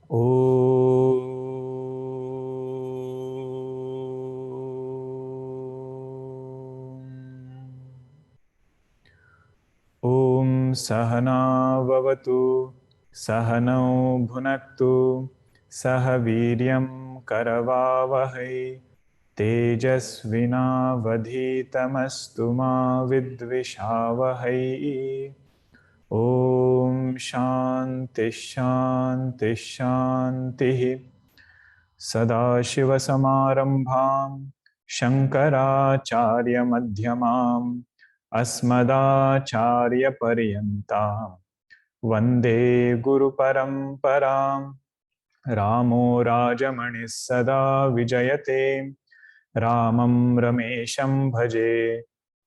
Om Sahana Vavatu Sahanau Bhunaktu Saha Viryam Karavavahai Tejasvina Vadhitamastu ma Vidvishavahai. Om Shanti Shanti Shanti. Sadashiva Samarambham Shankaracharya Madhyamam Asmadacharya Paryantam Vande Guru Paramparam. Ramo Rajamani Sada Vijayate Ramam Ramesham Bhaje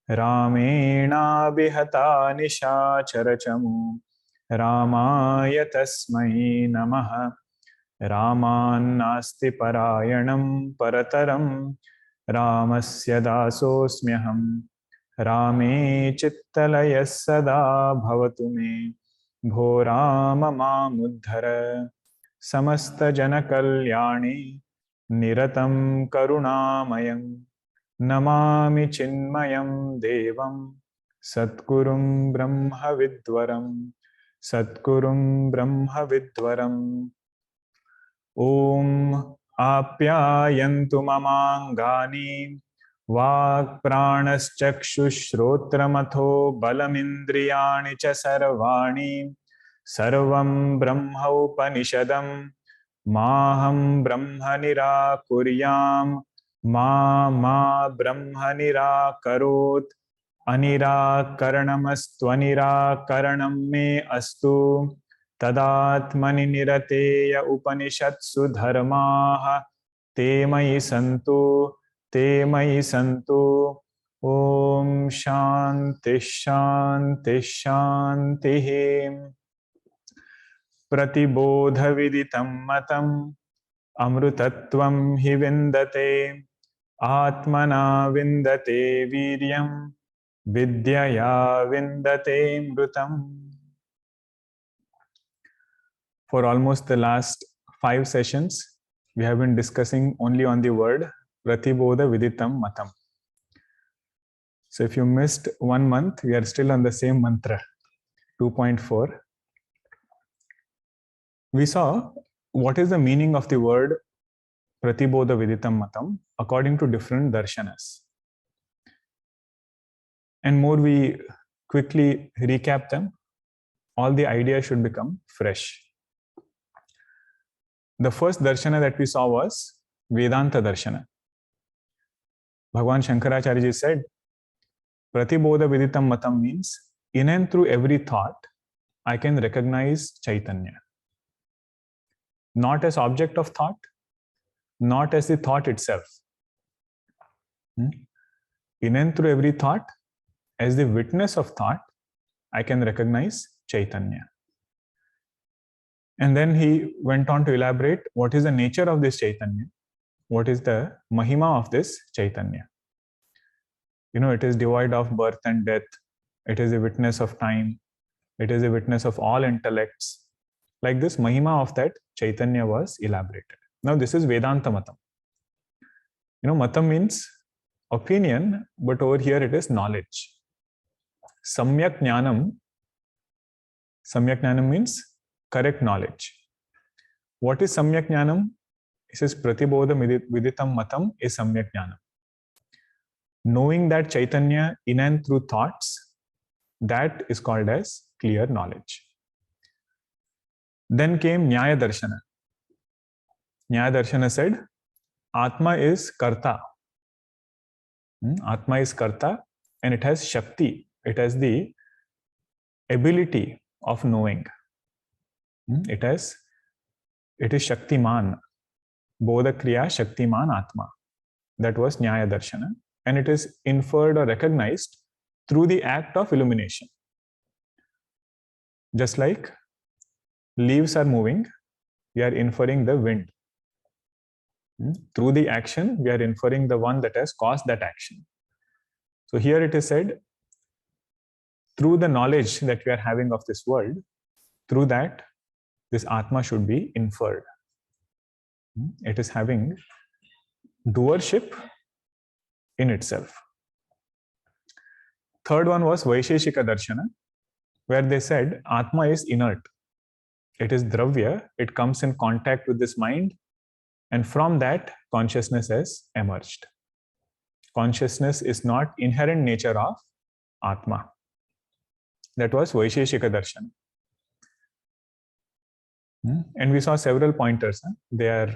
Ramena Bihata Nishacharachamu Ramaya Tasmai Namaha. Ramannasti Parayanam Parataram Ramasya Dasosmyaham Rame Chittalaya Sada Bhavatu me Bho Rama Mamuddhara Samasta Janakalyani Niratam Karunamayam Namami Chinmayam Devam Satgurum Brahma Vidwaram Satgurum Brahma Vidwaram. Om Apyayantu mamangani Vak pranaschakshushrotramatho balamindriyani cha sarvani Sarvam Brahma Upanishadam Maham Brahma Nirakuryam Ma Brahma Nirakarot Anirakaranamastvanirakaranam me astu Tadatmani nirateya upanishatsu dharmaha te mayi santu. Om Shanti Shanti Shanti. Pratibodha viditam matam amrutatvam hi vindate atmana vindate viryam vidyaya vindate mrutam. For almost the last 5 sessions, we have been discussing only on the word Pratibodha Viditam Matam. So if you missed 1 month, we are still on the same mantra, 2.4. We saw what is the meaning of the word Pratibodha Viditam Matam according to different darshanas. And more we quickly recap them, all the ideas should become fresh. The first darshana that we saw was Vedanta darshana. Bhagavan Shankaracharya said, Pratibodha Viditam Matam means, in and through every thought, I can recognize Chaitanya. Not as object of thought, not as the thought itself. In and through every thought, as the witness of thought, I can recognize Chaitanya. And then he went on to elaborate what is the nature of this Chaitanya, what is the mahima of this Chaitanya. It is devoid of birth and death, it is a witness of time, it is a witness of all intellects. Like this, mahima of that Chaitanya was elaborated. Now this is Vedanta Matam. Matam means opinion, but over here it is knowledge. Samyak Jnanam means correct knowledge. What is Samyak Jnanam? It says Pratibodha Viditam Matam is Samyak Jnanam. Knowing that Chaitanya in and through thoughts, that is called as clear knowledge. Then came Nyaya Darshana. Nyaya Darshana said, Atma is Karta. Atma is Karta and it has Shakti. It has the ability of knowing. It is Shaktiman. Bodha Kriya Shaktiman Atma. That was Nyaya Darshana. And it is inferred or recognized through the act of illumination. Just like leaves are moving, we are inferring the wind. Through the action, we are inferring the one that has caused that action. So here it is said, through the knowledge that we are having of this world, through that, this Atma should be inferred. It is having doership in itself. Third one was Vaisheshika Darshana, where they said Atma is inert. It is dravya, it comes in contact with this mind, and from that, consciousness has emerged. Consciousness is not inherent nature of Atma. That was Vaisheshika Darshan. And we saw several pointers. They are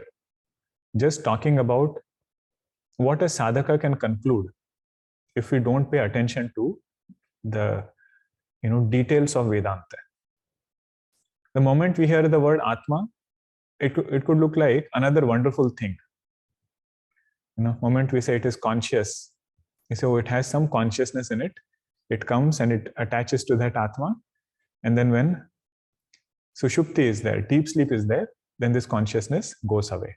just talking about what a sadhaka can conclude if we don't pay attention to the details of Vedanta. The moment we hear the word Atma, it could look like another wonderful thing. Moment we say it is conscious, we say, oh, it has some consciousness in it. It comes and it attaches to that Atma. And then when Sushupti is there, deep sleep is there, then this consciousness goes away.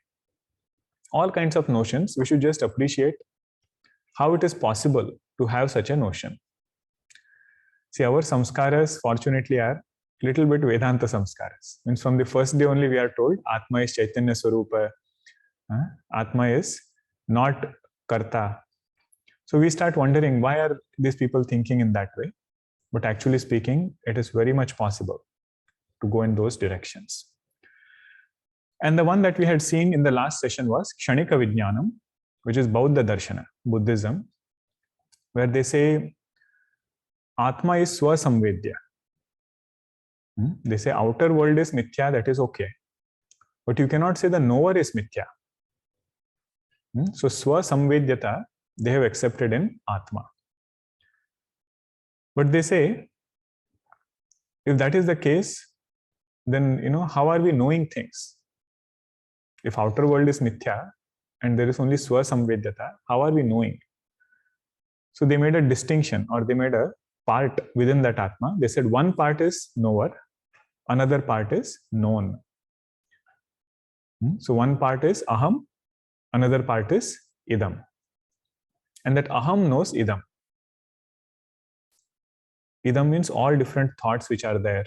All kinds of notions, we should just appreciate how it is possible to have such a notion. See, our samskaras, fortunately, are little bit Vedanta samskaras. Means from the first day only we are told, Atma is Chaitanya Swarupa, Atma is not Karta. So we start wondering, why are these people thinking in that way? But actually speaking, it is very much possible to go in those directions. And the one that we had seen in the last session was Kshanika Vijnanam, which is Baudha Darshana, Buddhism, where they say Atma is Swasamvedya. They say outer world is mithya, that is okay. But you cannot say the knower is mithya. So Swasamvedyata, they have accepted in Atma. But they say, if that is the case, then how are we knowing things? If outer world is mithya and there is only Swasamvedyata, how are we knowing? So they made a distinction, or they made a part within that Atma. They said one part is knower, another part is known. So one part is aham, another part is idam. And that aham knows idam. Idam means all different thoughts which are there.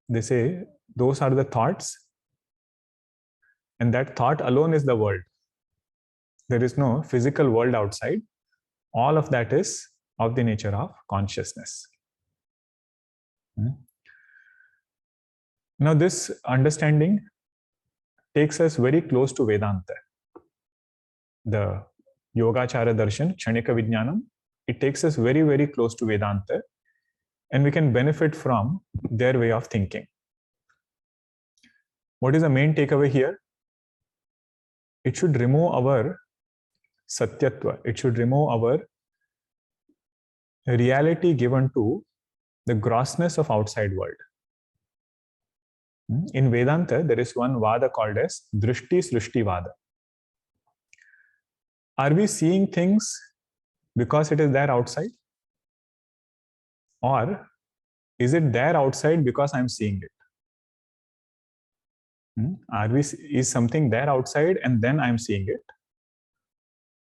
They say those are the thoughts, and that thought alone is the world. There is no physical world outside. All of that is of the nature of consciousness. Now this understanding takes us very close to Vedanta. The Yogachara Darshan, Kshanika Vijnanam, it takes us very, very close to Vedanta, and we can benefit from their way of thinking. What is the main takeaway here? It should remove our satyatva. It should remove our reality given to the grossness of outside world. In Vedanta, there is one vada called as Drishti-srishti-vada. Are we seeing things because it is there outside? Or is it there outside because I'm seeing it? Is something there outside and then I'm seeing it?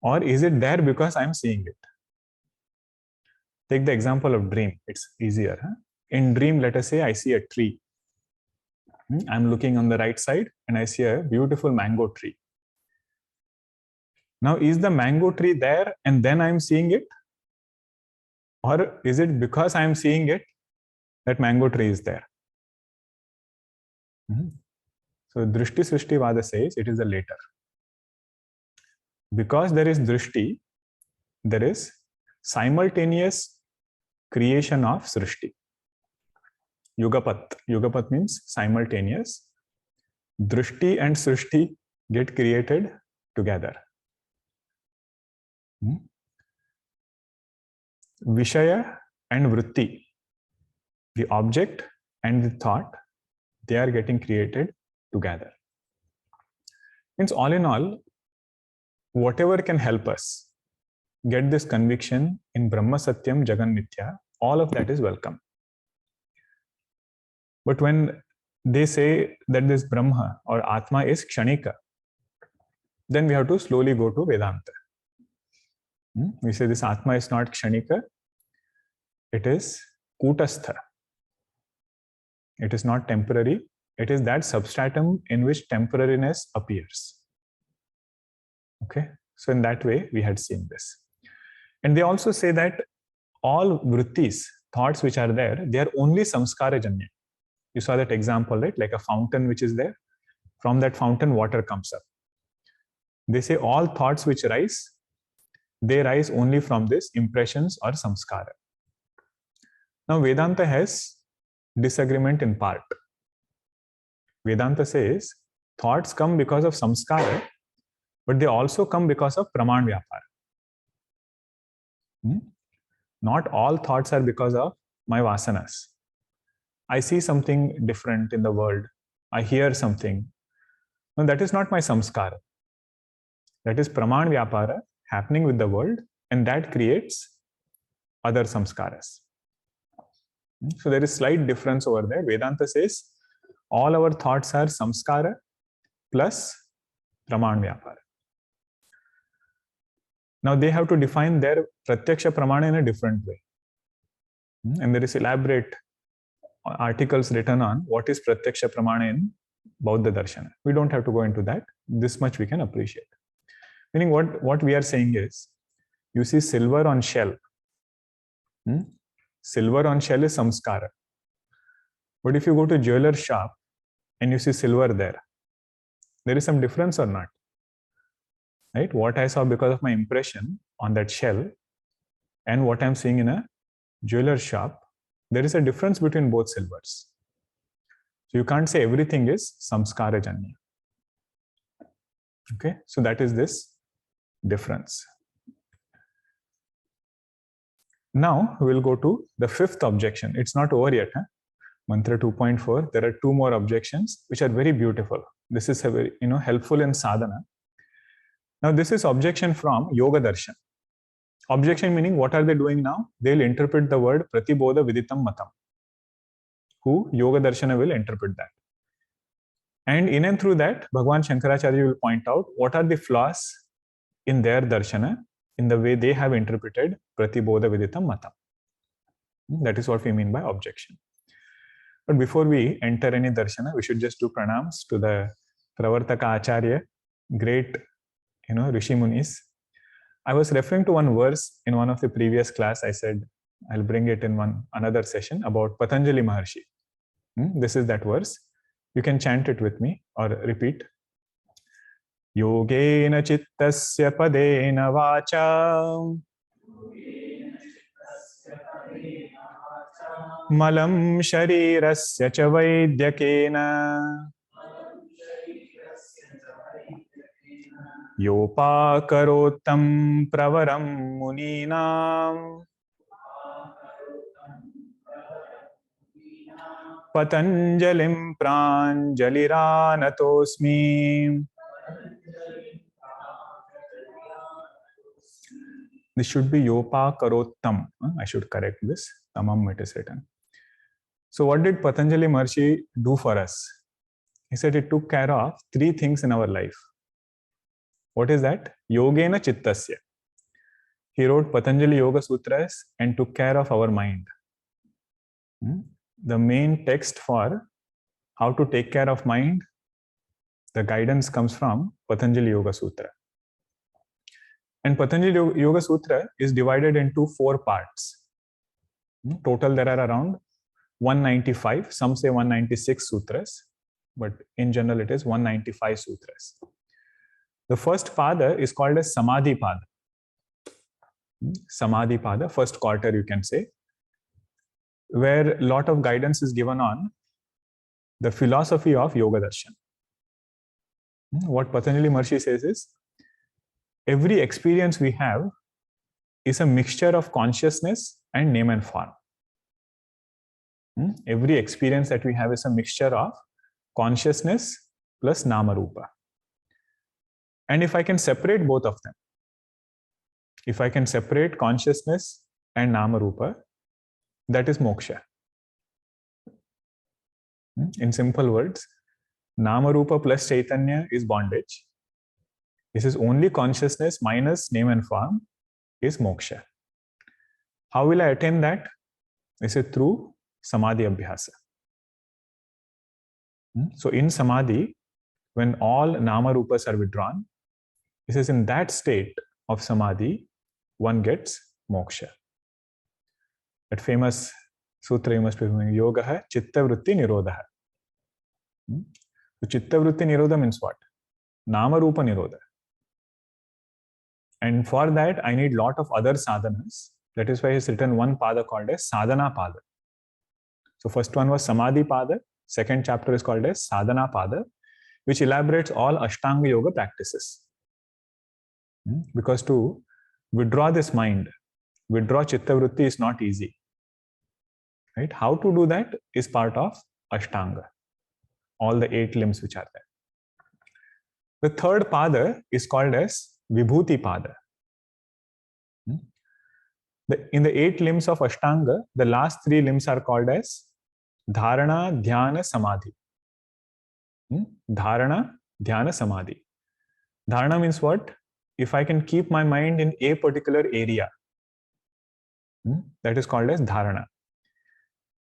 Or is it there because I'm seeing it? Take the example of dream. It's easier. In dream, let us say I see a tree. I'm looking on the right side and I see a beautiful mango tree. Now, is the mango tree there and then I'm seeing it? Or is it because I'm seeing it that mango tree is there? So Drishti-srishti-vada says it is the later. Because there is drishti, there is simultaneous creation of srishti. Yugapat. Yugapat means simultaneous. Drishti and srishti get created together. Vishaya and vritti, the object and the thought, they are getting created together. Means all in all, whatever can help us get this conviction in Brahma Satyam Jagan Mithya, all of that is welcome. But when they say that this Brahma or Atma is Kshanika, then we have to slowly go to Vedanta. We say this Atma is not Kshanika, it is Kutastha. It is not temporary. It is that substratum in which temporariness appears. Okay, so in that way we had seen this. And they also say that all vrittis, thoughts which are there, they are only samskara-janya. You saw that example, right? Like a fountain which is there. From that fountain, water comes up. They say all thoughts which rise, they rise only from this impressions or samskara. Now, Vedanta has disagreement in part. Vedanta says thoughts come because of samskara, but they also come because of praman vyapara. Not all thoughts are because of my vasanas. I see something different in the world. I hear something. No, that is not my samskara. That is praman vyapara happening with the world, and that creates other samskaras. So there is slight difference over there. Vedanta says all our thoughts are samskara plus praman vyapara. Now they have to define their pratyaksha pramana in a different way. And there is elaborate articles written on what is pratyaksha pramana in Baudha Darshan. We don't have to go into that. This much we can appreciate. Meaning what we are saying is, you see silver on shell. Silver on shell is samskara. But if you go to jeweler's shop and you see silver there is some difference or not? Right? What I saw because of my impression on that shell and what I'm seeing in a jeweler's shop, there is a difference between both silvers. So you can't say everything is samskara janya. Okay, so that is this difference. Now we'll go to the fifth objection. It's not over yet. Mantra 2.4. There are two more objections which are very beautiful. This is a very helpful in sadhana. Now this is objection from Yoga Darshan. Objection meaning what are they doing now? They'll interpret the word Pratibodha viditam matam. Who? Yoga Darshana will interpret that. And in and through that, Bhagavan Shankaracharya will point out what are the flaws in their darshana, in the way they have interpreted Pratibodha viditam matam. That is what we mean by objection. But before we enter any darshana, we should just do pranams to the Pravartaka Acharya, great Rishi Munis. I was referring to one verse in one of the previous class. I said I'll bring it in another session about Patanjali Maharishi. This is that verse. You can chant it with me or repeat. Yogena chittasya padena vacha malam sharirasya cha vaidyakena yopakarotam pravaram muninam Patanjalim pranjaliranatosmi. This should be yopakarotam. I should correct this. Tamam it is written. So what did Patanjali Maharishi do for us? He said he took care of three things in our life. What is that? Yogena chittasya. He wrote Patanjali Yoga Sutras and took care of our mind. The main text for how to take care of mind, the guidance comes from Patanjali Yoga Sutra. And Patanjali Yoga Sutra is divided into 4 parts. Total there are around 195, some say 196 sutras, but in general it is 195 sutras. The first pada is called as Samadhi pada. Samadhi pada, first quarter you can say, where a lot of guidance is given on the philosophy of Yoga Darshan. What Patanjali Maharishi says is, every experience we have is a mixture of consciousness and name and form. Every experience that we have is a mixture of consciousness plus nama rupa. And if I can separate both of them, if I can separate consciousness and nama rupa, that is moksha. In simple words, nama rupa plus chaitanya is bondage. This is only consciousness minus name and form is moksha. How will I attain that? This is through samadhi abhyasa. So in samadhi, when all nama rupas are withdrawn, he says in that state of samadhi, one gets moksha. That famous sutra you must be familiar. Yoga hai chitta vritti nirodha. So chitta vritti nirodha means what? Nama rupa nirodha. And for that, I need lot of other sadhanas. That is why he's written one pada called as sadhana pada. So first one was samadhi pada. Second chapter is called as sadhana pada, which elaborates all ashtanga yoga practices. Because to withdraw this mind, withdraw chitta vritti is not easy. Right? How to do that is part of ashtanga, all the 8 limbs which are there. The third pada is called as vibhuti pada. In the 8 limbs of ashtanga, the last 3 limbs are called as dharana, dhyana, samadhi. Dharana, dhyana, samadhi. Dharana means what? If I can keep my mind in a particular area, that is called as dharana.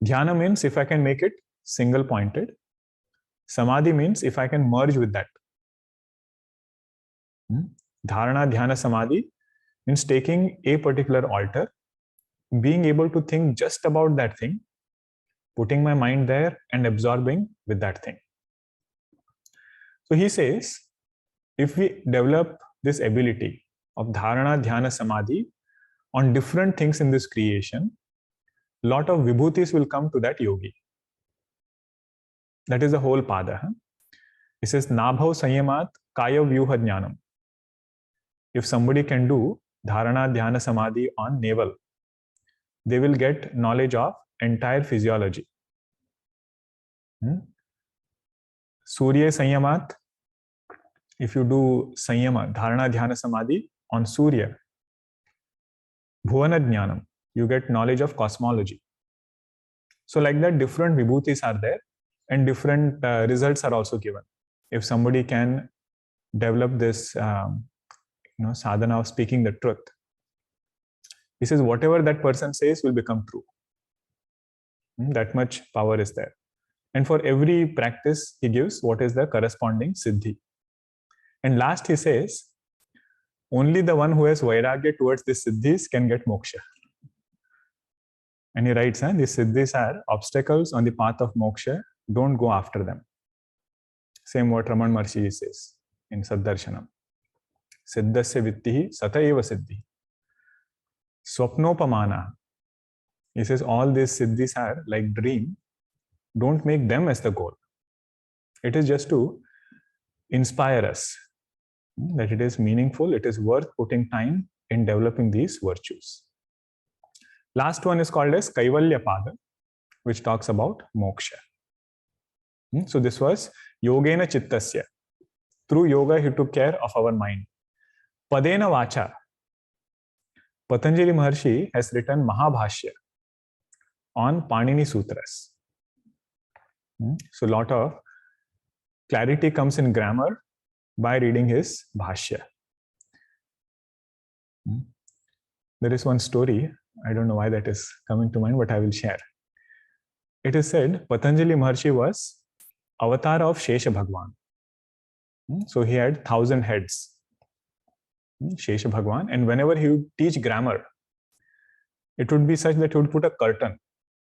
Dhyana means if I can make it single pointed. Samadhi means if I can merge with that. Dharana, dhyana, samadhi means taking a particular altar, being able to think just about that thing, putting my mind there and absorbing with that thing. So he says, if we develop this ability of dharana, dhyana, samadhi on different things in this creation, lot of vibhutis will come to that yogi. That is the whole pada. He says, nabhav sanyamat kaya vyuha jnanam. If somebody can do dharana, dhyana, samadhi on navel, they will get knowledge of entire physiology. Surya sanyamat, if you do sanyama, dharana, dhyana, samadhi on Surya, bhuvana jnanam, you get knowledge of cosmology. So like that, different vibhutis are there and different results are also given. If somebody can develop this sadhana of speaking the truth, he says whatever that person says will become true. That much power is there. And for every practice he gives, what is the corresponding siddhi. And last he says, only the one who has vairagya towards these siddhis can get moksha. And he writes, these siddhis are obstacles on the path of moksha, don't go after them. Same what Raman Maharshi says in Saddarshanam. Siddhasya vittihi sataiva siddhi. Swapnopamana. He says all these siddhis are like dream. Don't make them as the goal. It is just to inspire us that it is meaningful, it is worth putting time in developing these virtues. Last one is called as Kaivalya Pada, which talks about moksha. So this was Yogena Chittasya. Through yoga, he took care of our mind. Padena Vacha. Patanjali Maharishi has written Mahabhashya on Panini Sutras. So a lot of clarity comes in grammar by reading his Bhashya. There is one story, I don't know why that is coming to mind, but I will share. It is said Patanjali Maharishi was avatar of Shesha Bhagwan. So he had 1,000 heads, Shesha Bhagwan, and whenever he would teach grammar, it would be such that he would put a curtain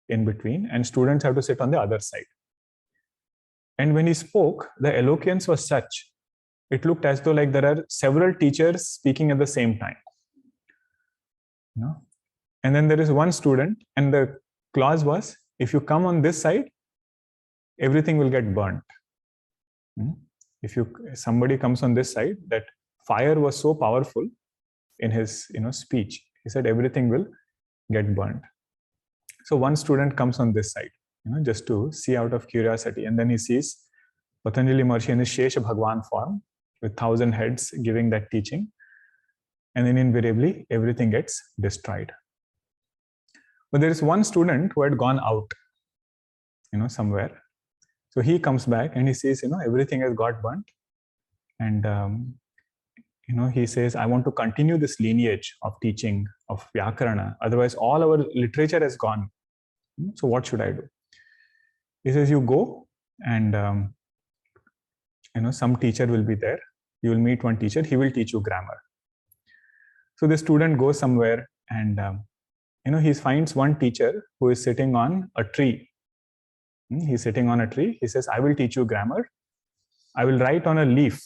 in between and students have to sit on the other side. And when he spoke, the eloquence was such, it looked as though like there are several teachers speaking at the same time. And then there is one student, and the clause was, if you come on this side, everything will get burnt. If somebody comes on this side, that fire was so powerful in his speech. He said everything will get burnt. So one student comes on this side, just to see out of curiosity, and then he sees Patanjali Maharishi in his Shesha Bhagwan form with 1,000 heads giving that teaching, and then invariably everything gets destroyed. But there is one student who had gone out, somewhere. So he comes back and he sees, everything has got burnt. And, he says, I want to continue this lineage of teaching of Vyakarana. Otherwise, all our literature has gone. So what should I do? He says, you go and some teacher will be there. You will meet one teacher, he will teach you grammar. So the student goes somewhere and he finds one teacher who is sitting on a tree. He's sitting on a tree. He says, I will teach you grammar. I will write on a leaf.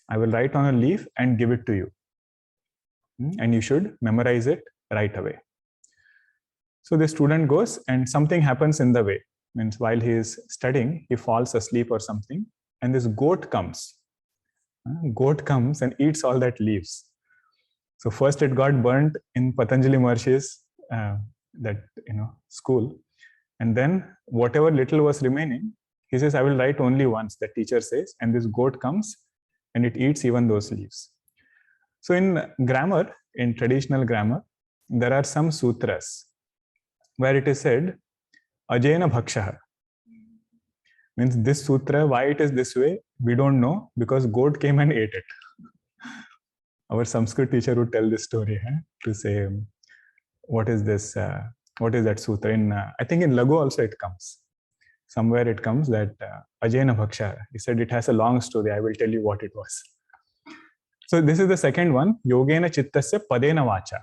I will write on a leaf and give it to you. And you should memorize it right away. So the student goes and something happens in the way. Means while he is studying, he falls asleep or something. And this goat comes. Goat comes and eats all that leaves. So first it got burnt in Patanjali Maharishi's school. And then whatever little was remaining, he says, I will write only once, the teacher says, and this goat comes and it eats even those leaves. So in grammar, in traditional grammar, there are some sutras where it is said, Ajena Bhakshaha. Means this sutra, why it is this way, we don't know, because goat came and ate it. Our Sanskrit teacher would tell this story to say, what is this? What is that sutra? I think in Lagu also it comes. Somewhere it comes that Ajena Bhaksha. He said it has a long story. I will tell you what it was. So this is the second one. Yogena Chittasya Padena Vacha.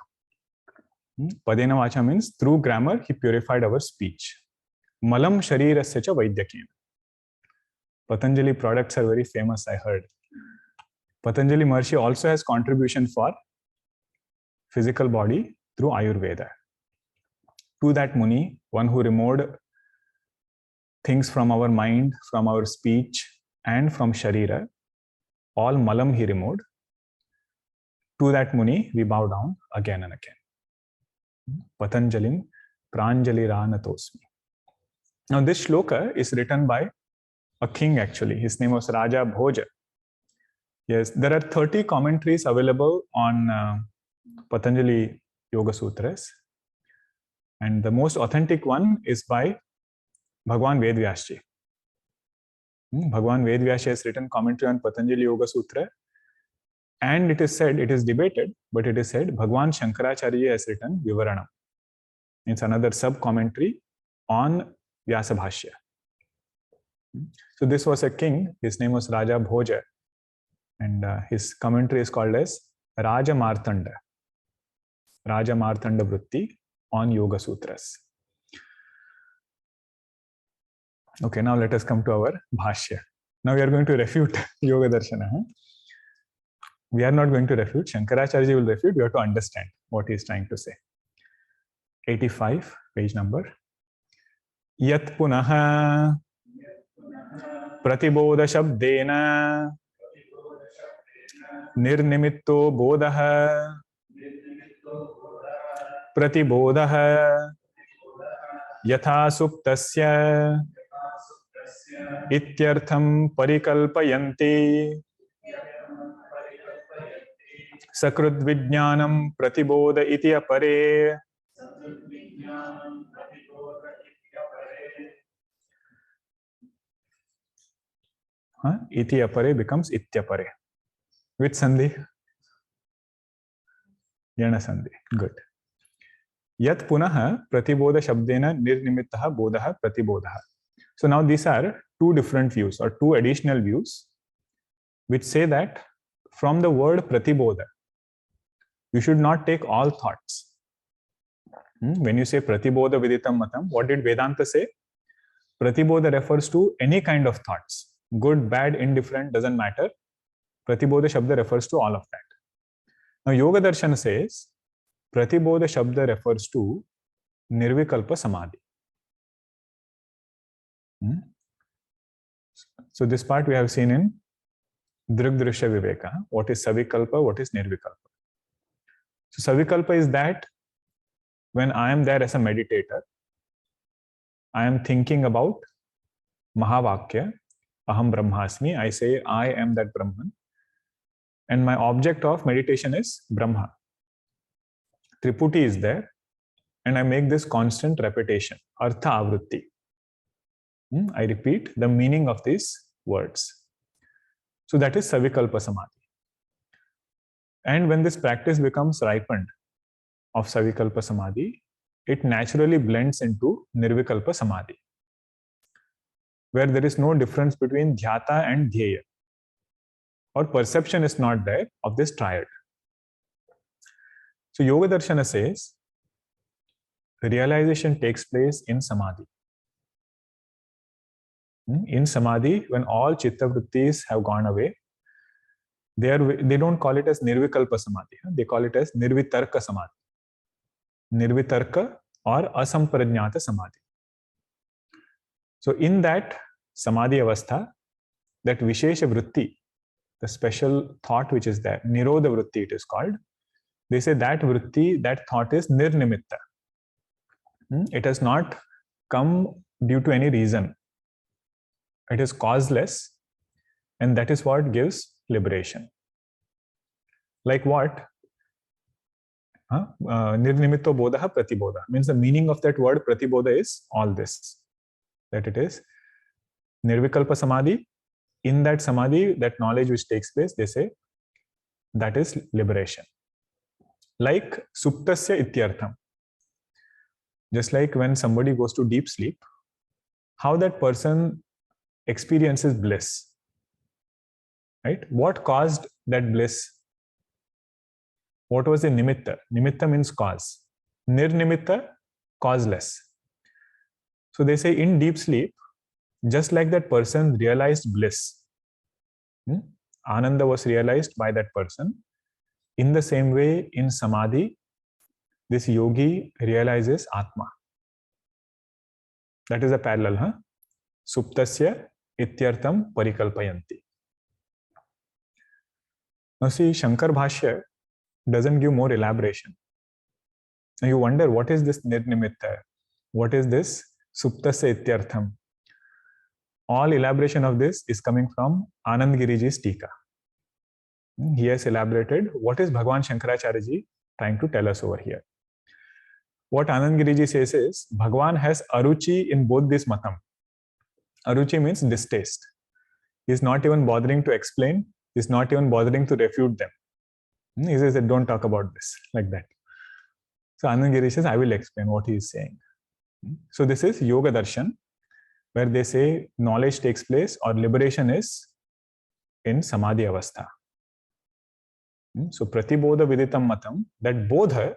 Padena Vacha means through grammar he purified our speech. Malam Sharirasya Cha Vaidyakena. Patanjali products are very famous, I heard. Patanjali Maharishi also has contribution for physical body through Ayurveda. To that Muni, one who removed things from our mind, from our speech, and from Sharira, all malam he removed. To that Muni, we bow down again and again. Patanjalim Pranjali Ranatosmi. Now this shloka is written by a king actually. His name was Raja Bhoja. Yes, there are 30 commentaries available on Patanjali Yoga Sutras. And the most authentic one is by Bhagwan Vedvyasji. Bhagwan Vedvyasji has written commentary on Patanjali Yoga Sutra. And it is said, it is debated, but it is said Bhagwan Shankaracharya has written Vivaranam. It's another sub-commentary on Vyasa Bhashya. So this was a king, his name was Raja Bhoja. And his commentary is called as Raja Martanda. Raja Martanda Vritti on Yoga Sutras. Okay, now let us come to our Bhashya. Now we are going to refute Yoga Darshana. We are not going to refute. Shankaracharya will refute. We have to understand what he is trying to say. 85, page number. Yat punaha Pratibodha shabdena nirnimitto bodha Pratibodha yatha suktasya ityartham parikalpayanti sakrut vijnanam pratibodha iti apare. Iti apare becomes ityapare. Which sandhi? Yana sandhi. Good. Yat punaha pratibodha shabdena nirnimittaha bodha pratibodha. So now these are two different views or two additional views which say that from the word pratibodha, you should not take all thoughts. When you say pratibodha viditam matam, what did Vedanta say? Pratibodha refers to any kind of thoughts. Good, bad, indifferent, doesn't matter. Pratibodha Shabda refers to all of that. Now Yoga Darshan says, Pratibodha Shabda refers to nirvikalpa samadhi. So this part we have seen in Drishti-srishti-vada viveka. What is savikalpa, what is nirvikalpa? So savikalpa is that when I am there as a meditator, I am thinking about Mahavakya, Aham Brahmasmi. I say, I am that Brahman. And my object of meditation is Brahma. Triputi is there. And I make this constant repetition. Artha avritti. I repeat the meaning of these words. So that is savikalpa samadhi. And when this practice becomes ripened of savikalpa samadhi, it naturally blends into nirvikalpa samadhi. where there is no difference between dhyata and dhyeya, or perception is not there of this triad. So Yoga Darshana says realization takes place in samadhi. In samadhi, when all chitta vrittis have gone away, they don't call it as nirvikalpa samadhi. They call it as nirvitarka samadhi. Nirvitarka or asamprajnata samadhi. So in that samadhi avastha, that vishesha vritti, the special thought which is there, nirodha vritti it is called, they say that vritti, that thought is nirnimitta. It has not come due to any reason. It is causeless, and that is what gives liberation. Like what? Nirnimitto bodha pratibodha. Means the meaning of that word pratibodha is all this. That it is nirvikalpa samadhi. In that samadhi, that knowledge which takes place, they say that is liberation. Like suptasya ityartham. Just like when somebody goes to deep sleep, how that person experiences bliss. Right? What caused that bliss? What was the nimitta? Nimitta means cause. Nirnimitta, causeless. So they say in deep sleep, just like that person realized bliss, Ananda was realized by that person. In the same way, in samadhi, this yogi realizes atma. That is a parallel, huh? Suptasya ityartham parikalpayanti. Now see, Shankar Bhashya doesn't give more elaboration. Now you wonder, what is this nirnimitta? What is this suptasya ityartham? All elaboration of this is coming from Anand Giriji's Tika. He has elaborated what is Bhagwan Shankaracharya ji trying to tell us over here. What Anand Giriji says is, Bhagwan has aruchi in both this matam. Aruchi means distaste. He is not even bothering to explain. He is not even bothering to refute them. He says that don't talk about this, like that. So Anand Giriji says, I will explain what he is saying. So this is Yoga Darshan, where they say knowledge takes place or liberation is in samadhi avastha. So pratibodha viditam matam, that bodha,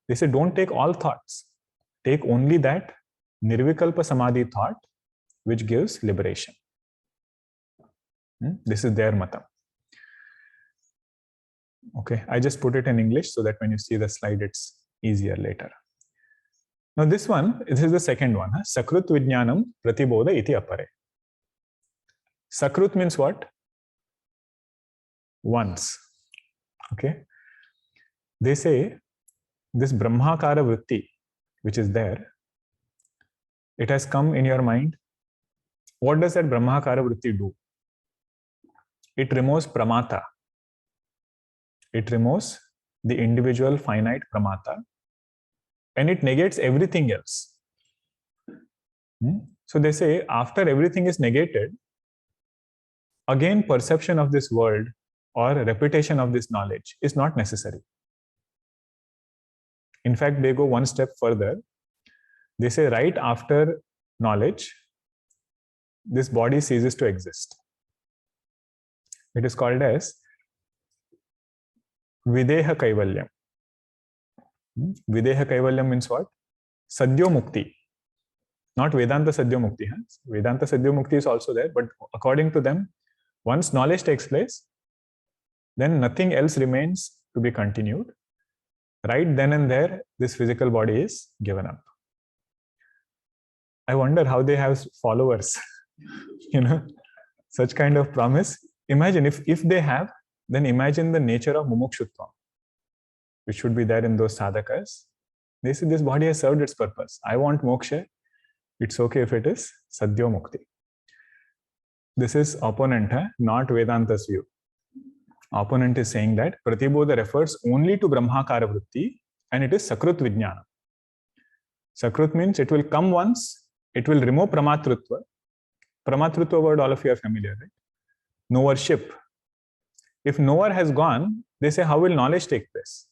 they say don't take all thoughts. Take only that nirvikalpa samadhi thought which gives liberation. This is their matam. Okay, I just put it in English so that when you see the slide, it's easier later. Now this is the second one. Sakrut Vijnanam Pratibodha iti apare. Sakrut means what? Once. Okay. They say this Brahmakara vritti, which is there, it has come in your mind. What does that Brahmakara vritti do? It removes pramata. It removes the individual finite pramata, and it negates everything else. So they say after everything is negated, again perception of this world or repetition of this knowledge is not necessary. In fact, they go one step further. They say right after knowledge, this body ceases to exist. It is called as videha kaivalyam. Videha kaivalyam means what? Sadhyo mukti. Not Vedanta Sadhyo mukti. Vedanta Sadhyo mukti is also there, but according to them, once knowledge takes place, then nothing else remains to be continued. Right then and there, this physical body is given up. I wonder how they have followers. Such kind of promise. Imagine if they have, then imagine the nature of mumukshutva, which should be there in those sadhakas. They say this body has served its purpose. I want moksha. It's okay if it is sadhyo mukti. This is opponent, not Vedanta's view. Opponent is saying that Pratibodha refers only to Brahmakara vritti and it is Sakrut Vijnanam. Sakrut means it will come once, it will remove Pramatrutva. Pramatrutva word all of you are familiar, right? Knowership. If knower has gone, they say how will knowledge take place?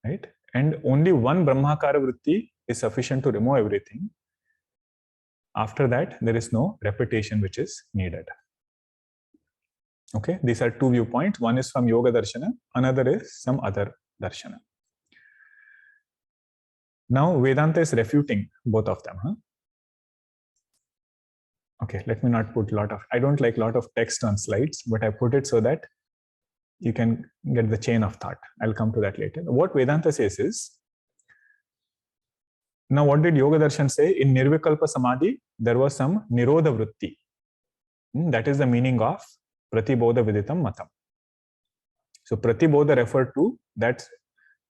Right? And only one Brahmakara vritti is sufficient to remove everything. After that, there is no repetition which is needed. Okay, these are two viewpoints. One is from Yoga Darshana, another is some other Darshana. Now, Vedanta is refuting both of them. Huh? Okay, let me not put I don't like a lot of text on slides, but I put it so that you can get the chain of thought. I'll come to that later. What Vedanta says is, now what did Yoga Darshan say? In nirvikalpa samadhi, there was some nirodha vritti. That is the meaning of pratibodha viditam matam. So pratibodha referred to that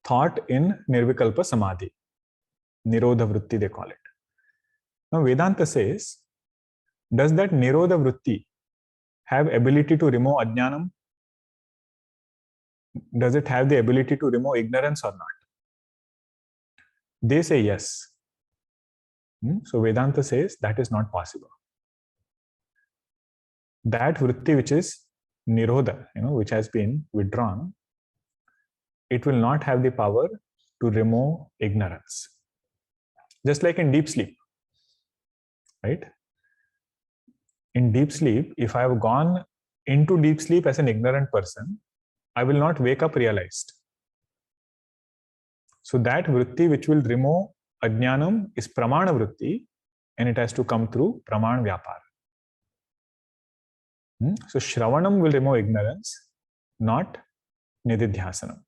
thought in nirvikalpa samadhi. Nirodha vritti they call it. Now Vedanta says, does that nirodha vritti have ability to remove ajnanam? Does it have the ability to remove ignorance or not? They say yes. So Vedanta says that is not possible. That vritti which is nirodha, which has been withdrawn, it will not have the power to remove ignorance. Just like in deep sleep, right? In deep sleep, if I have gone into deep sleep as an ignorant person, I will not wake up realized. So that vritti which will remove ajnanam is pramana vritti, and it has to come through pramana vyapara. So shravanam will remove ignorance, not nididhyasanam.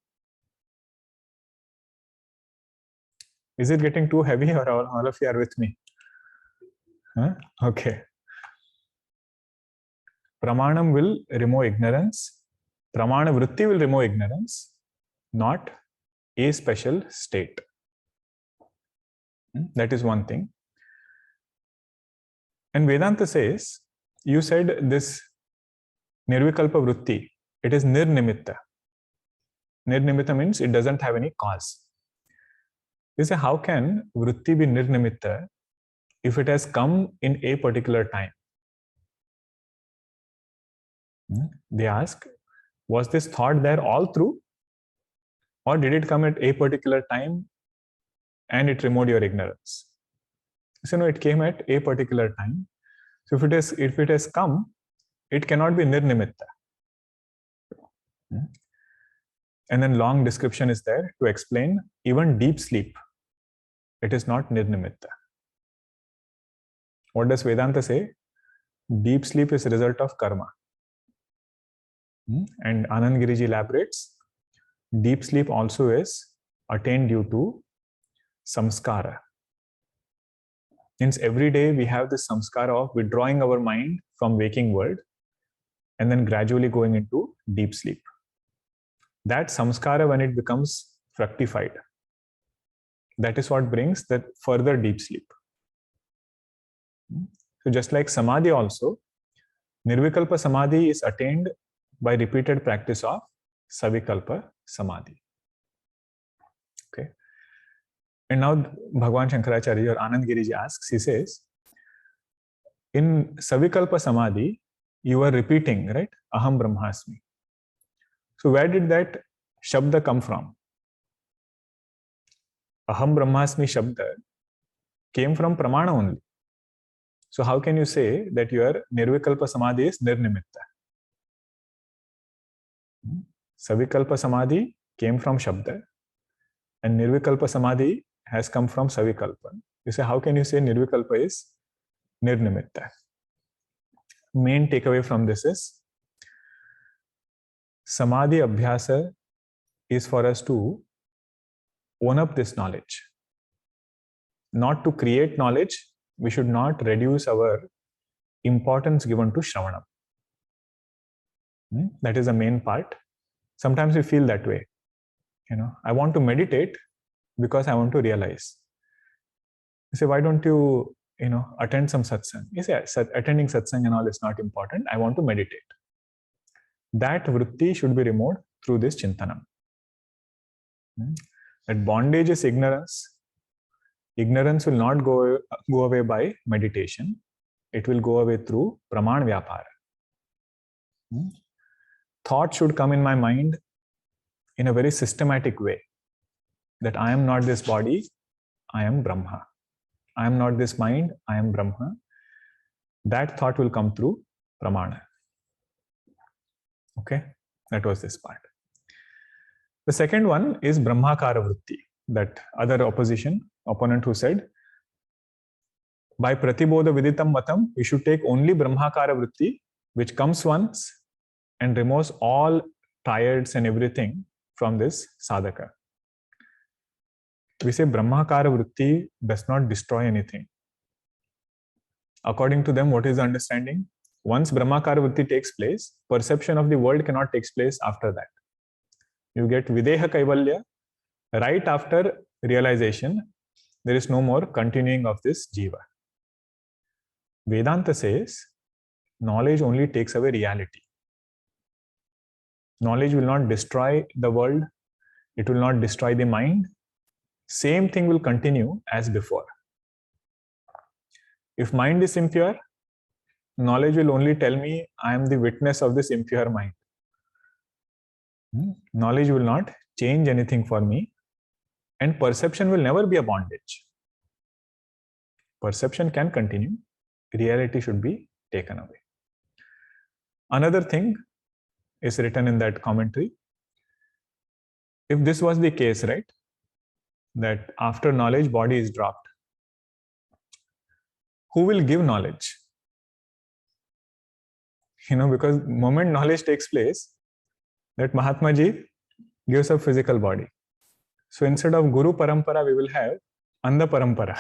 Is it getting too heavy, or all of you are with me? Huh? Okay. Pramanam will remove ignorance. Pramana vritti will remove ignorance, not a special state. That is one thing. And Vedanta says, you said this nirvikalpa vritti, it is nirnimitta. Nirnimitta means it doesn't have any cause. You say, how can vritti be nirnimitta if it has come in a particular time? They ask, was this thought there all through? Or did it come at a particular time and it removed your ignorance? So no, it came at a particular time. So if it has come, it cannot be nirnimitta. And then long description is there to explain even deep sleep. It is not nirnimitta. What does Vedanta say? Deep sleep is a result of karma. And Anand Giriji elaborates, deep sleep also is attained due to samskara. Means every day we have this samskara of withdrawing our mind from waking world and then gradually going into deep sleep. That samskara, when it becomes fructified, that is what brings that further deep sleep. So just like samadhi also, nirvikalpa samadhi is attained by repeated practice of savikalpa samadhi. Okay. And now Bhagwan Shankaracharya or Anand Giriji asks, he says, in savikalpa samadhi, you are repeating, right? Aham Brahmasmi. So where did that shabda come from? Aham Brahmasmi shabda came from pramana only. So how can you say that your nirvikalpa samadhi is nirnimitta? Savikalpa samadhi came from shabda and nirvikalpa samadhi has come from savikalpa. You say, how can you say nirvikalpa is nirnimitta? Main takeaway from this is, samadhi abhyasa is for us to own up this knowledge. Not to create knowledge, we should not reduce our importance given to shravanam. That is the main part. Sometimes we feel that way. I want to meditate because I want to realize. You say, why don't you, attend some satsang? You say, attending satsang and all is not important. I want to meditate. That vritti should be removed through this chintanam. That bondage is ignorance. Ignorance will not go away by meditation. It will go away through praman vyapara. Thought should come in my mind in a very systematic way. That I am not this body, I am Brahma. I am not this mind, I am Brahma. That thought will come through pramana. Okay, that was this part. The second one is Brahmakara vritti, that other opponent who said, by Pratibodha viditam matam, we should take only Brahmakara vritti, which comes once and removes all triads and everything from this sadhaka. We say Brahmakara vritti does not destroy anything. According to them, what is the understanding? Once Brahmakara vritti takes place, perception of the world cannot take place after that. You get videha kaivalya. Right after realization, there is no more continuing of this jiva. Vedanta says, knowledge only takes away reality. Knowledge will not destroy the world. It will not destroy the mind. Same thing will continue as before. If mind is impure, knowledge will only tell me I am the witness of this impure mind. Knowledge will not change anything for me, and perception will never be a bondage. Perception can continue. Reality should be taken away. Another thing is written in that commentary. If this was the case, right, that after knowledge, body is dropped, who will give knowledge? Because the moment knowledge takes place, that Mahatma Ji gives a physical body. So instead of Guru Parampara, we will have Andha Parampara,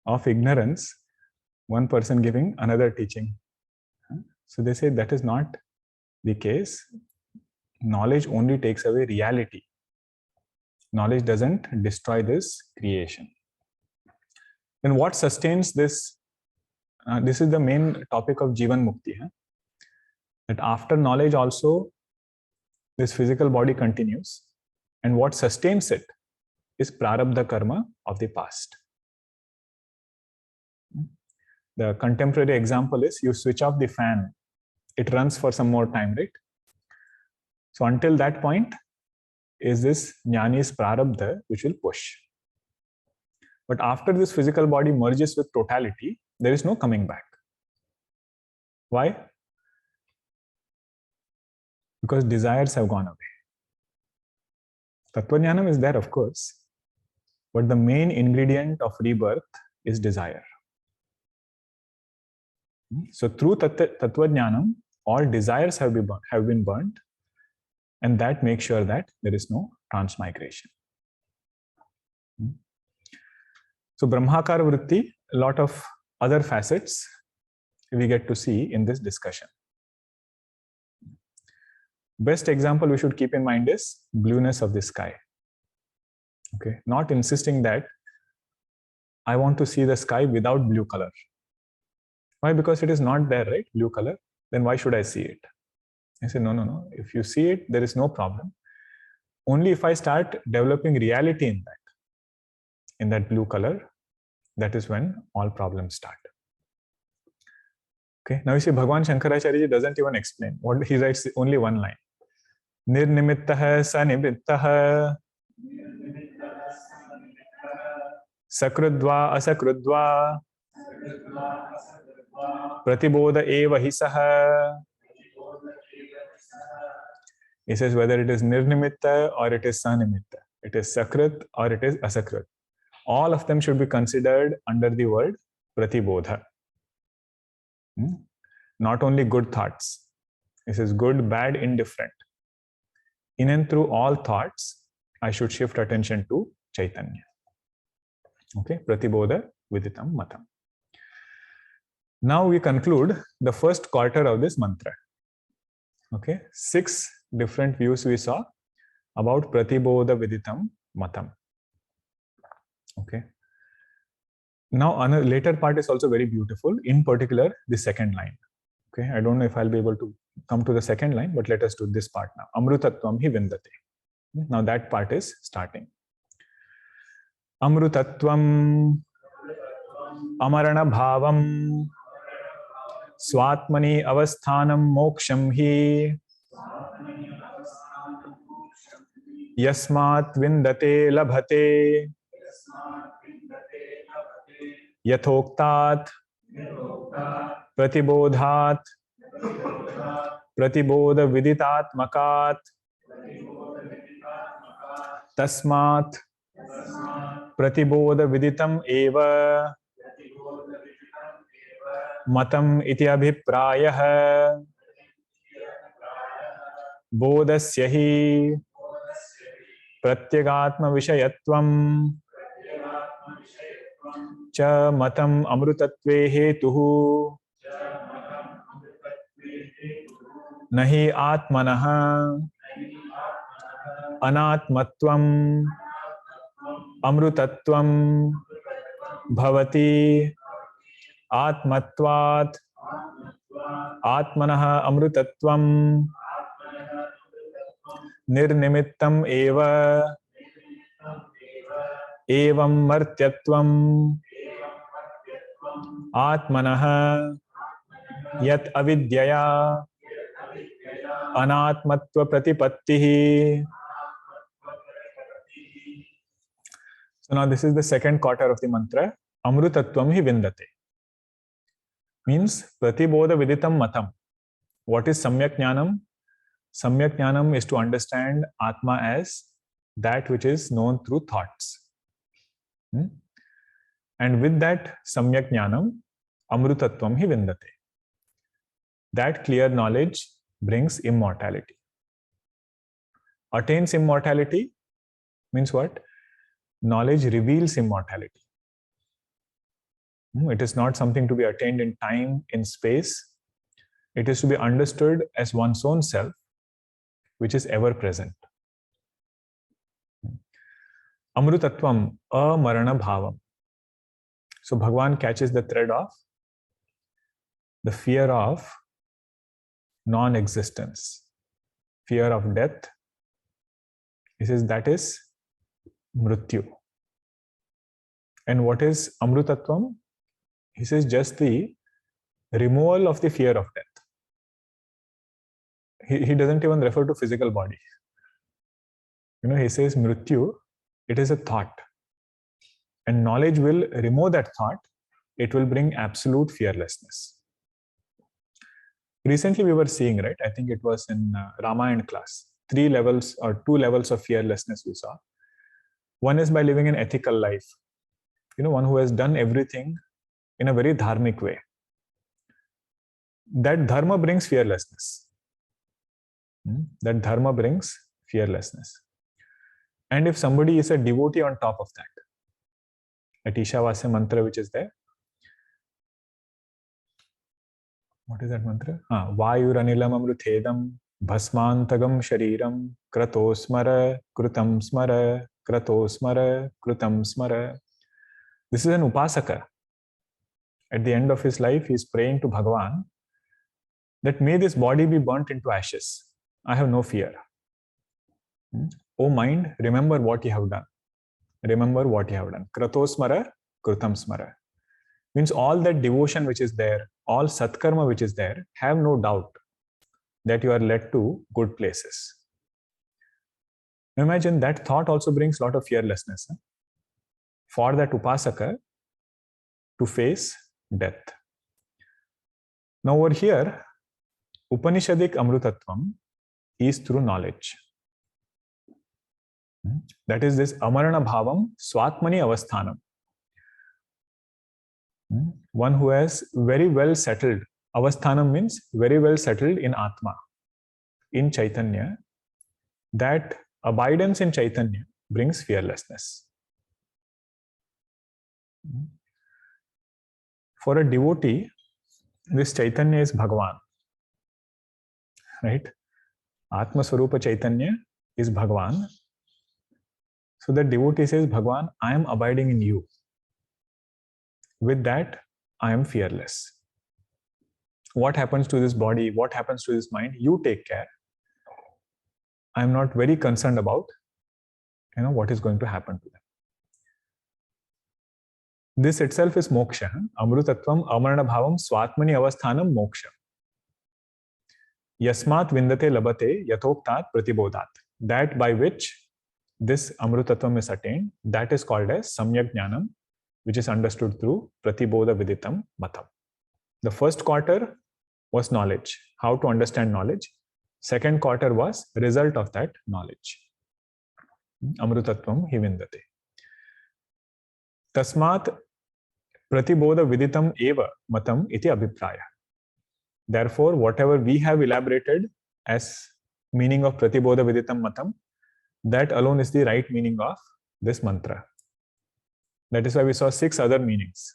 of ignorance, one person giving another teaching. So they say that is not the case. Knowledge only takes away reality. Knowledge doesn't destroy this creation. Then what sustains this? This is the main topic of Jivan Mukti. That after knowledge also, this physical body continues. And what sustains it is prarabdha karma of the past. The contemporary example is you switch off the fan. It runs for some more time, right? So until that point is this jnani's prarabdha which will push. But after this physical body merges with totality, there is no coming back. Why? Because desires have gone away. Tattvajnanam is there, of course, but the main ingredient of rebirth is desire. So through Tattvajnanam, all desires have been burnt, and that makes sure that there is no transmigration. So Brahmakara vritti, a lot of other facets we get to see in this discussion. Best example we should keep in mind is blueness of the sky. Okay, not insisting that I want to see the sky without blue color. Why? Because it is not there, right? Blue color. Then why should I see it? I say, no. If you see it, there is no problem. Only if I start developing reality in that blue color, that is when all problems start. Okay. Now you see, Bhagavan Shankaracharya doesn't even explain. What he writes only one line. Nirnimitta sanimitta sakrudva asakrudva pratibodha eva hi saha. He says whether it is nirnimitta or it is sanimitta, it is sakrit or it is asakrit, all of them should be considered under the word pratibodha. Not only good thoughts. This is good, bad, indifferent. In and through all thoughts, I should shift attention to Chaitanya. Okay, Pratibodha Viditam Matam. Now we conclude the first quarter of this mantra. Okay, 6 different views we saw about Pratibodha Viditam Matam. Okay. Now, another later part is also very beautiful, in particular, the second line. Okay, I don't know if I'll be able to come to the second line, but let us do this part now. Amrutatvam hi vindate. Now that part is starting. Amrutatvam amarana bhavam swatmani avasthanam moksham hi yasmat vindate labhate yathoktat Pratibodhat, Pratibodha viditatmakat, Tasmat, Pratibodha viditam eva, matam iti abhiprayah, bodhasya hi pratyagatma vishayatvam cha matam amrutatve hetuhu nahi atmanah anatmatvam amrutatvam bhavati atmatvat atmanah amrutatvam nirnimittam eva evam martyatvam atmanah yat avidyaya anatmatva pratipattihi. So now this is the second quarter of the mantra. Amrutatvam hi vindate. Means pratibodha viditam matam. What is samyak jnanam? Samyak jnanam is to understand atma as that which is known through thoughts. And with that samyak jnanam, amrutatvam hi vindate. That clear knowledge brings immortality. Attains immortality means what? Knowledge reveals immortality. It is not something to be attained in time, in space. It is to be understood as one's own self, which is ever present. Amrutatvam, amarana bhavam. So Bhagavan catches the thread of the fear of non-existence, fear of death. He says that is mrityu. And what is amrutatvam? He says just the removal of the fear of death. He doesn't even refer to physical body. He says mrityu, it is a thought. And knowledge will remove that thought. It will bring absolute fearlessness. Recently we were seeing, right? I think it was in Ramayana class. 3 levels or 2 levels of fearlessness we saw. One is by living an ethical life. One who has done everything in a very dharmic way. That dharma brings fearlessness. That dharma brings fearlessness. And if somebody is a devotee on top of that, that Ishavasya mantra which is there. What is that mantra? Vayuranilam amruthedam bhasmantagam shariram kratosmara krutam smara kratosmara krutam smara. This is an upasaka. At the end of his life, he is praying to Bhagavan that may this body be burnt into ashes. I have no fear. O mind, remember what you have done. Remember what you have done. Kratosmara, krutam smara. Means all that devotion which is there, all satkarma which is there, have no doubt that you are led to good places. Imagine that thought also brings a lot of fearlessness for that upasaka to face death. Now over here, Upanishadic Amrutatvam is through knowledge. That is this Amarana Bhavam Swatmani Avasthanam. One who has very well settled. Avasthanam means very well settled in Atma, in Chaitanya. That abidance in Chaitanya brings fearlessness. For a devotee, this Chaitanya is Bhagavan. Right? Atma Swarupa Chaitanya is Bhagavan. So the devotee says, Bhagavan, I am abiding in you. With that, I am fearless. What happens to this body? What happens to this mind? You take care. I am not very concerned about what is going to happen to them. This itself is moksha. Amrutatvam amarana bhavam swatmani avasthanam moksha. Yasmat vindate labate yathoktat pratibodhat. That by which this amrutatvam is attained, that is called as samyak jnanam, which is understood through pratibodha viditam matam. The first quarter was knowledge, how to understand knowledge. Second quarter was result of that knowledge. Amrutatvam hi vindate. Tasmat pratibodha viditam eva matam iti abhipraya. Therefore, whatever we have elaborated as meaning of pratibodha viditam matam, that alone is the right meaning of this mantra. That is why we saw 6 other meanings.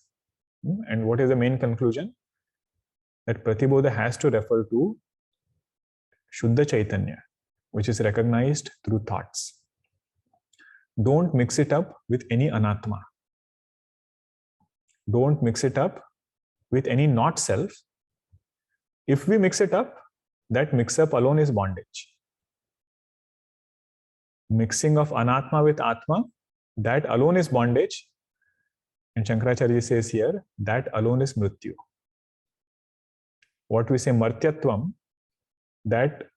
And what is the main conclusion? That pratibodha has to refer to Shuddha Chaitanya, which is recognized through thoughts. Don't mix it up with any anatma. Don't mix it up with any not self. If we mix it up, that mix-up alone is bondage. Mixing of anatma with atma, that alone is bondage. And Shankaracharya says here, that alone is mrityu. What we say martyatvam, that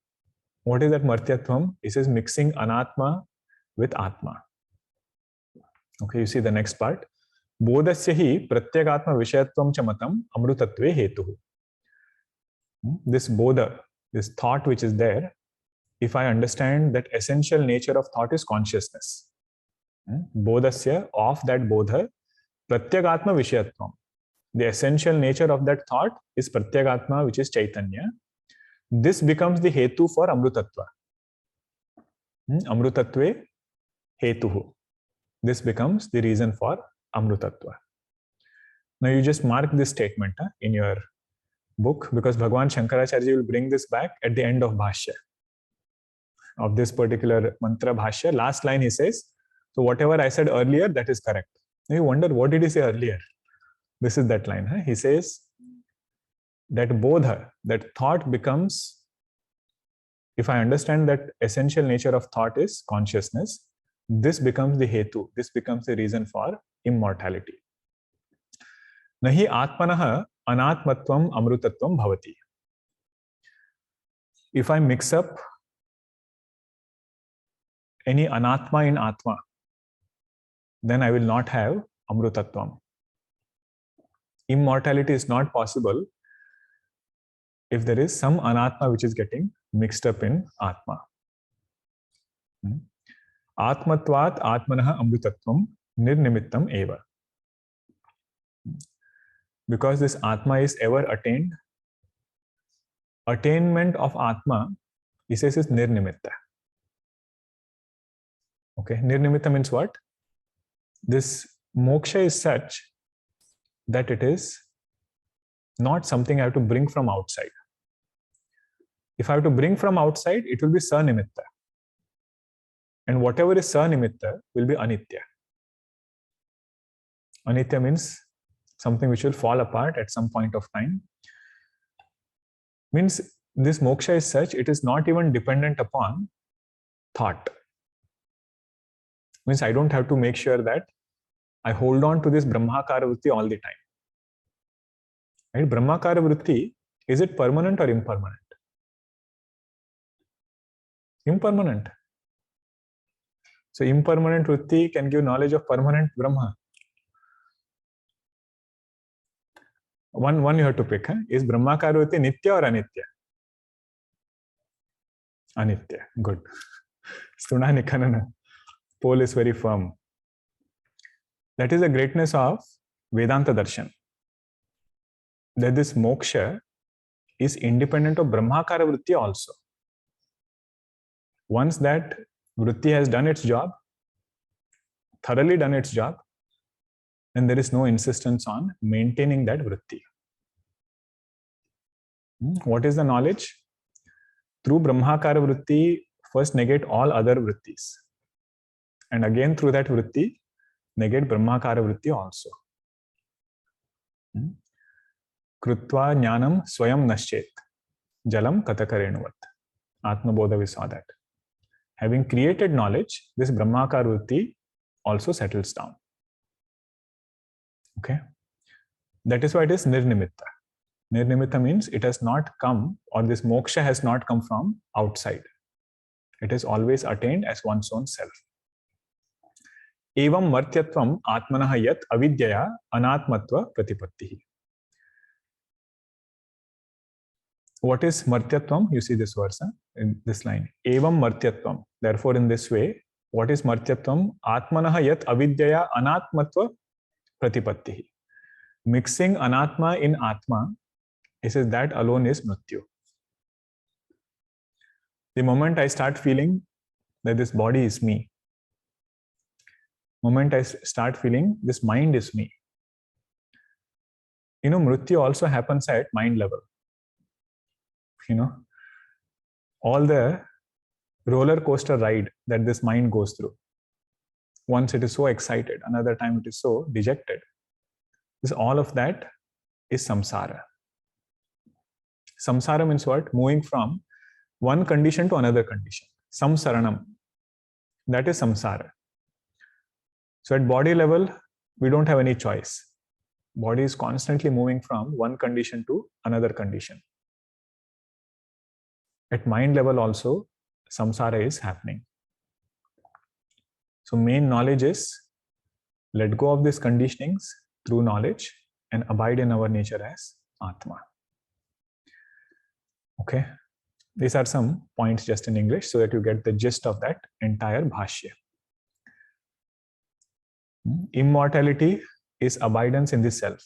what is that martyatvam? He says mixing anatma with atma. Okay, you see the next part. Bodhasya hi pratyagatma vishayatvam cha matam amrutatve hetuhu. This bodha, this thought which is there, if I understand that essential nature of thought is consciousness. Bodhasya, of that bodha, pratyagatma vishayatvam. The essential nature of that thought is pratyagatma, which is Chaitanya. This becomes the hetu for amrutatva. Amrutatve hetuhu. This becomes the reason for amrutatva. Now you just mark this statement in your book, because Bhagavan Shankaracharya will bring this back at the end of Bhashya. Of this particular mantra Bhashya, last line he says, so whatever I said earlier, that is correct. Now you wonder, what did he say earlier? This is that line. He says that bodha, that thought becomes, if I understand that essential nature of thought is consciousness, this becomes the hetu, this becomes the reason for immortality. Nahi atmanah anatmatvam amrutatvam bhavati. If I mix up any anatma in atma, then I will not have amrutatvam. Immortality is not possible if there is some anatma which is getting mixed up in atma. Atmatvat atmanah amrutatvam nirnimittam eva. Because this atma is ever attained, attainment of atma, he says, is nirnimitta. Okay, nirnimitta means what? This moksha is such that it is not something I have to bring from outside. If I have to bring from outside, it will be sanimitta. And whatever is sanimitta will be anitya. Anitya means something which will fall apart at some point of time. Means this moksha is such, it is not even dependent upon thought. Means I don't have to make sure that I hold on to this Brahmakara vritti all the time. Right? Brahmakara vritti, is it permanent or impermanent? Impermanent. So impermanent vritti can give knowledge of permanent Brahma. One you have to pick. Is Brahmakara vritti nitya or anitya? Anitya. Good. Stuna Nikanana. Pole is very firm. That is the greatness of Vedanta Darshan. That this moksha is independent of Brahmakara vritti also. Once that vritti has done its job, thoroughly done its job, then there is no insistence on maintaining that vritti. What is the knowledge? Through Brahmakara vritti, first negate all other vrittis. And again through that vritti, negate Brahmakara vritti also. Krutva jnanam swayam naschet. Jalam katakarenuvat. Atma bodha, we saw that. Having created knowledge, this Brahmakara vritti also settles down. Okay? That is why it is nirnimitta. Nirnimitta means it has not come, or this moksha has not come from outside. It is always attained as one's own self. Evam martyatvam atmanah yat avidyaya anatmatva pratipattihi. What is martyatvam? You see this verse in this line. Evam martyatvam. Therefore, in this way, what is martyatvam? Atmanaha yat avidyaya anatmatva pratipattihi. Mixing anatma in atma, he says that alone is mrityu. The moment I start feeling that this body is me, moment I start feeling this mind is me, mrityu also happens at mind level. All the roller coaster ride that this mind goes through. Once it is so excited, another time it is so dejected. All of that is samsara. Samsara means what? Moving from one condition to another condition. Samsaranam. That is samsara. So at body level, we don't have any choice. Body is constantly moving from one condition to another condition. At mind level also, samsara is happening. So main knowledge is let go of these conditionings through knowledge and abide in our nature as atma. Okay, these are some points just in English so that you get the gist of that entire bhashya. Immortality is abidance in the self.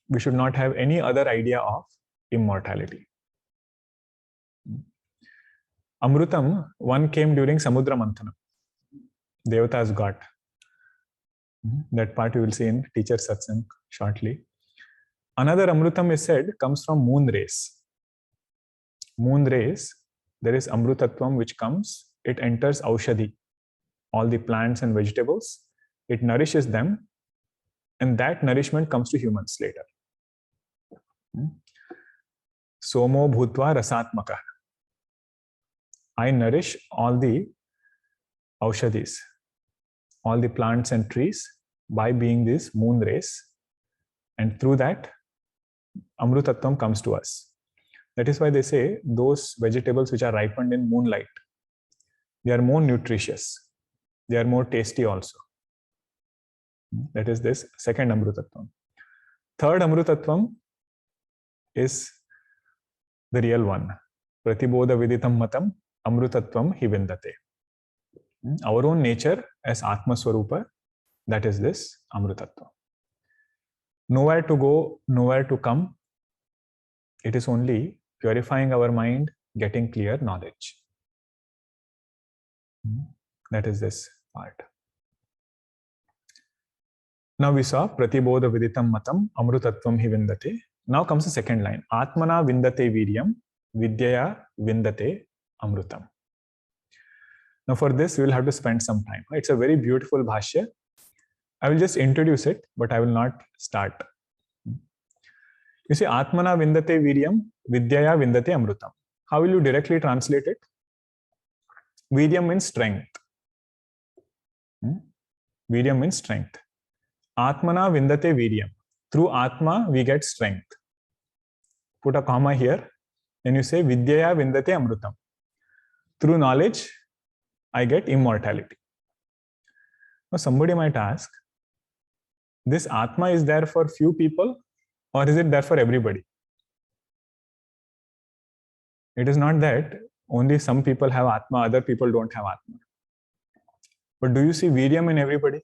We should not have any other idea of immortality. Amrutam, one came during Samudra Manthanam. Devatas got. That part you will see in teacher satsang shortly. Another Amrutam is said comes from moon rays. Moon rays, there is Amrutatvam which comes, it enters Aushadhi, all the plants and vegetables, it nourishes them, and that nourishment comes to humans later. Somo bhutva rasatmaka. I nourish all the Aushadhis, all the plants and trees by being these moon rays, and through that Amrutatvam comes to us. That is why they say those vegetables which are ripened in moonlight, they are more nutritious, they are more tasty also. That is this second Amrutatvam. Third Amrutatvam is the real one. Pratibodha viditam matam Amrutatvam hi vindate. Our own nature as Atma Swarupa, that is this Amrutatvam. Nowhere to go, nowhere to come. It is only purifying our mind, getting clear knowledge. That is this part. Now we saw Pratibodha viditam matam Amrutatvam hi vindate. Now comes the second line. Atmana vindate viryam vidyaya vindate amrutam. Now for this we will have to spend some time. It's a very beautiful bhashya. I will just introduce it, but I will not start. You see, Atmana vindate viryam vidyaya vindate amrutam. How will you directly translate it? Viryam means strength. Viryam means strength. Atmana vindate viryam. Through Atma we get strength. Put a comma here. Then you say vidyaya vindate amrutam. Through knowledge I get immortality. Now somebody might ask, this Atma is there for few people or is it there for everybody? It is not that only some people have Atma, other people don't have Atma. But do you see Viryam in everybody?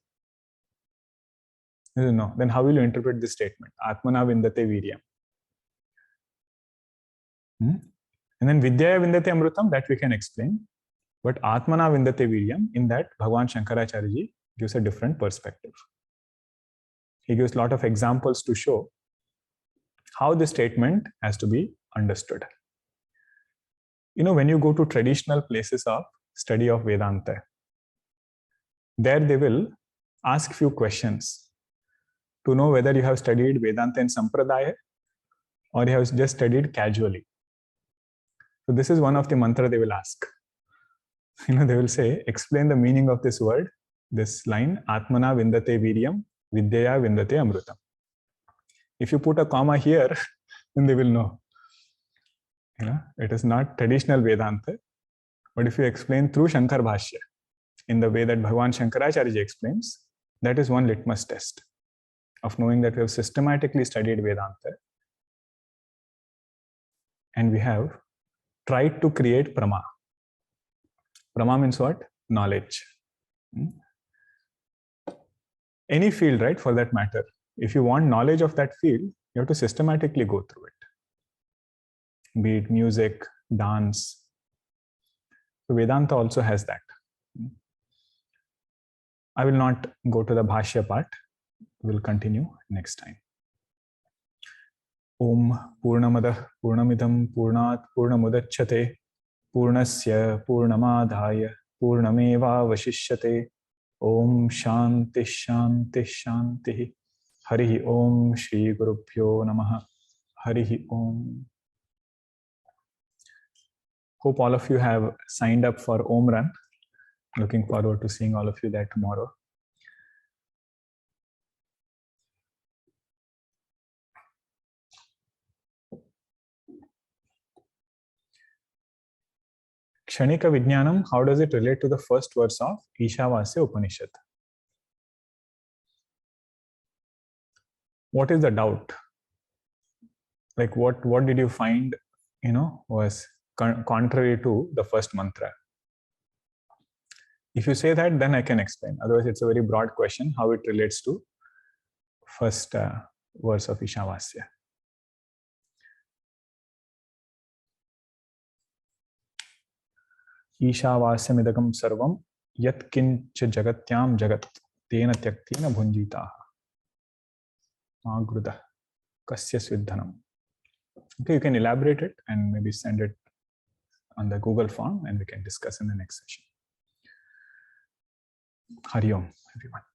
No. Then how will you interpret this statement? Atmana vindate Viryam. And then Vidyaya vindate Amrutam, that we can explain. But Atmana vindate Viryam, in that Bhagavan Shankaracharya ji gives a different perspective. He gives a lot of examples to show how this statement has to be understood. When you go to traditional places of study of Vedanta, there they will ask few questions to know whether you have studied Vedanta in Sampradaya or you have just studied casually. So this is one of the mantra they will ask. They will say, explain the meaning of this word, this line, Atmana vindate viryam, vidyaya vindate amrutam. If you put a comma here, then they will know. It is not traditional Vedanta, but if you explain through Shankar Bhashya, in the way that Bhagavan Shankaracharya explains, that is one litmus test of knowing that we have systematically studied Vedanta. and we have tried to create Prama. Prama means what? Knowledge. Any field, right, for that matter. If you want knowledge of that field, you have to systematically go through it. Be it music, dance. So Vedanta also has that. I will not go to the Bhashya part. We'll continue next time. Om Purnamadah Purnamidam Purnat Purnamudachyate Purnasya Purnamadhaya Purnameva Vashishyate. Om Shanti Shanti Shanti. Harihi Om Shri Gurubhyo Namaha. Harihi Om. Hope all of you have signed up for Om Run. Looking forward to seeing all of you there tomorrow. Kshanika Vijnanam, how does it relate to the first verse of Ishavasya Upanishad? What is the doubt? Like what did you find, was contrary to the first mantra? If you say that, then I can explain. Otherwise, it's a very broad question, how it relates to first verse of Ishavasya. Ishavasya sarvam yat kincha jagatyam jagat tena tyaktena bhunjitaha agruda kasya svidhanam. Okay, you can elaborate it and maybe send it on the Google form and we can discuss in the next session. Hari Om, everyone.